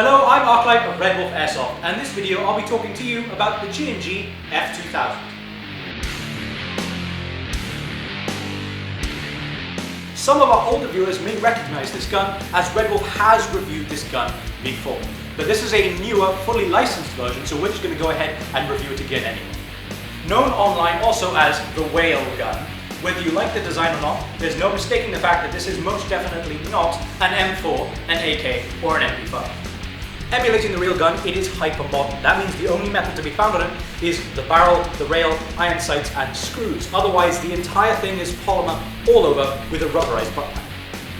Hello, I'm Arclight of Redwolf Airsoft, and in this video I'll be talking to you about the G&G F2000. Some of our older viewers may recognize this gun, as Redwolf has reviewed this gun before. But this is a newer, fully licensed version, so we're just going to go ahead and review it again anyway. Known online also as the whale gun. Whether you like the design or not, there's no mistaking the fact that this is most definitely not an M4, an AK, or an MP5. Emulating the real gun, it is hyper-modern. That means the only method to be found on it is the barrel, the rail, iron sights, and screws. Otherwise, the entire thing is polymer all over with a rubberized butt pack.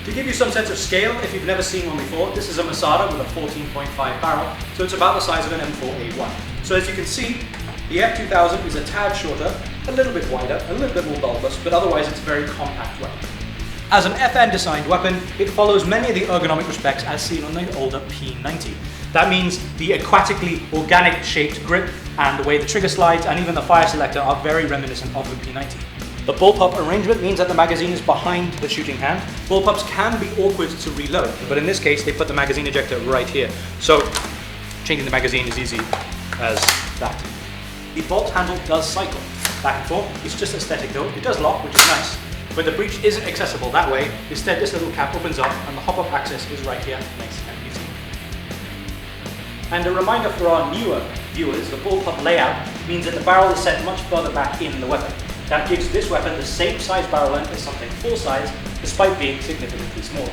To give you some sense of scale, if you've never seen one before, this is a Masada with a 14.5 barrel, so it's about the size of an M4A1. So as you can see, the F2000 is a tad shorter, a little bit wider, a little bit more bulbous, but otherwise it's a very compact weapon. As an FN designed weapon, it follows many of the ergonomic respects as seen on the older P90. That means the aquatically organic shaped grip and the way the trigger slides and even the fire selector are very reminiscent of the P90. The bullpup arrangement means that the magazine is behind the shooting hand. Bullpups can be awkward to reload, but in this case they put the magazine ejector right here. So changing the magazine is easy as that. The bolt handle does cycle back and forth. It's just aesthetic though. It does lock, which is nice. But the breech isn't accessible that way. Instead, this little cap opens up and the hop-up access is right here. Nice and easy. And a reminder for our newer viewers, the bullpup layout means that the barrel is set much further back in the weapon. That gives this weapon the same size barrel length as something full size, despite being significantly smaller.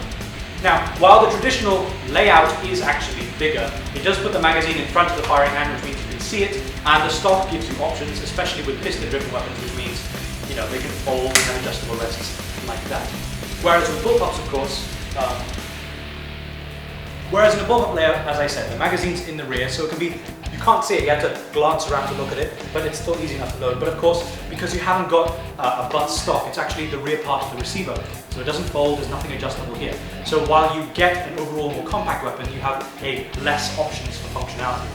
Now, while the traditional layout is actually bigger, it does put the magazine in front of the firing hand, which means you can see it, and the stock gives you options, especially with piston-driven weapons, which means they can fold and have adjustable rests like that. Whereas with bullpups, of course, in the bullpup layout, as I said, the magazine's in the rear, so it can be, you can't see it, you have to glance around to look at it, but it's still easy enough to load. But of course, because you haven't got a butt stock, it's actually the rear part of the receiver, so it doesn't fold, there's nothing adjustable here. So while you get an overall more compact weapon, you have less options for functionality.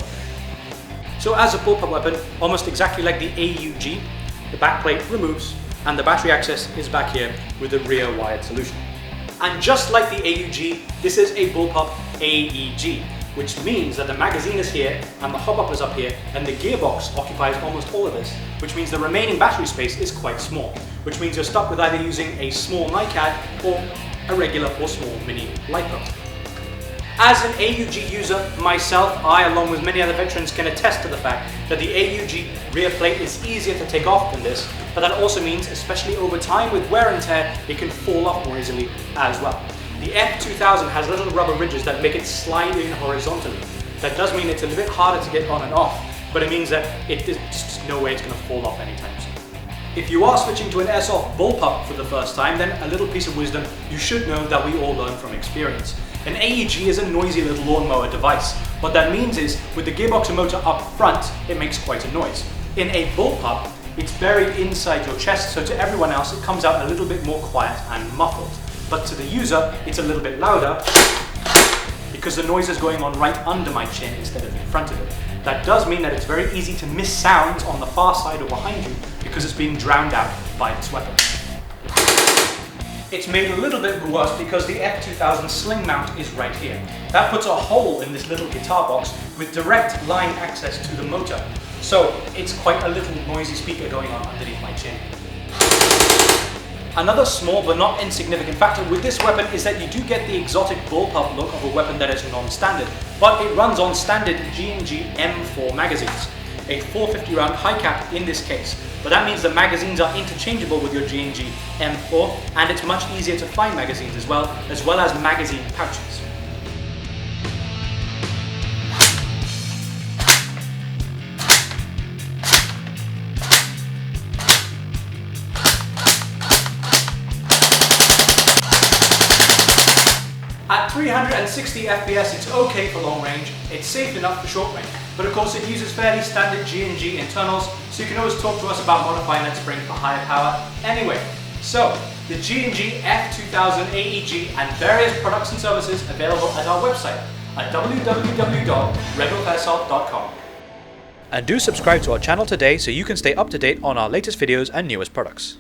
So as a bullpup weapon, almost exactly like the AUG, the backplate removes and the battery access is back here with the rear wired solution. And just like the AUG, this is a bullpup AEG, which means that the magazine is here and the hop-up is up here and the gearbox occupies almost all of this, which means the remaining battery space is quite small, which means you're stuck with either using a small NiCad or a regular or small mini LiPo. As an AUG user myself, I, along with many other veterans, can attest to the fact that the AUG rear plate is easier to take off than this, but that also means, especially over time with wear and tear, it can fall off more easily as well. The F2000 has little rubber ridges that make it slide in horizontally. That does mean it's a little bit harder to get on and off, but it means that there's just no way it's going to fall off anytime soon. If you are switching to an airsoft bullpup for the first time, then a little piece of wisdom you should know that we all learn from experience. An AEG is a noisy little lawnmower device. What that means is, with the gearbox and motor up front, it makes quite a noise. In a bullpup, it's buried inside your chest, so to everyone else it comes out a little bit more quiet and muffled. But to the user, it's a little bit louder because the noise is going on right under my chin instead of in front of it. That does mean that it's very easy to miss sounds on the far side or behind you because it's being drowned out by this weapon. It's made a little bit worse because the F2000 sling mount is right here. That puts a hole in this little guitar box with direct line access to the motor. So it's quite a little noisy speaker going on underneath my chin. Another small but not insignificant factor with this weapon is that you do get the exotic bullpup look of a weapon that is non-standard, but it runs on standard G&G M4 magazines. A 450 round high cap in this case, but that means the magazines are interchangeable with your G&G M4, and it's much easier to find magazines as well as magazine pouches. At 360 FPS it's okay for long range, it's safe enough for short range, but of course it uses fairly standard G&G internals, so you can always talk to us about modifying that spring for higher power anyway. So, the G&G F2000 AEG and various products and services available at our website at www.redwolfairsoft.com. And do subscribe to our channel today so you can stay up to date on our latest videos and newest products.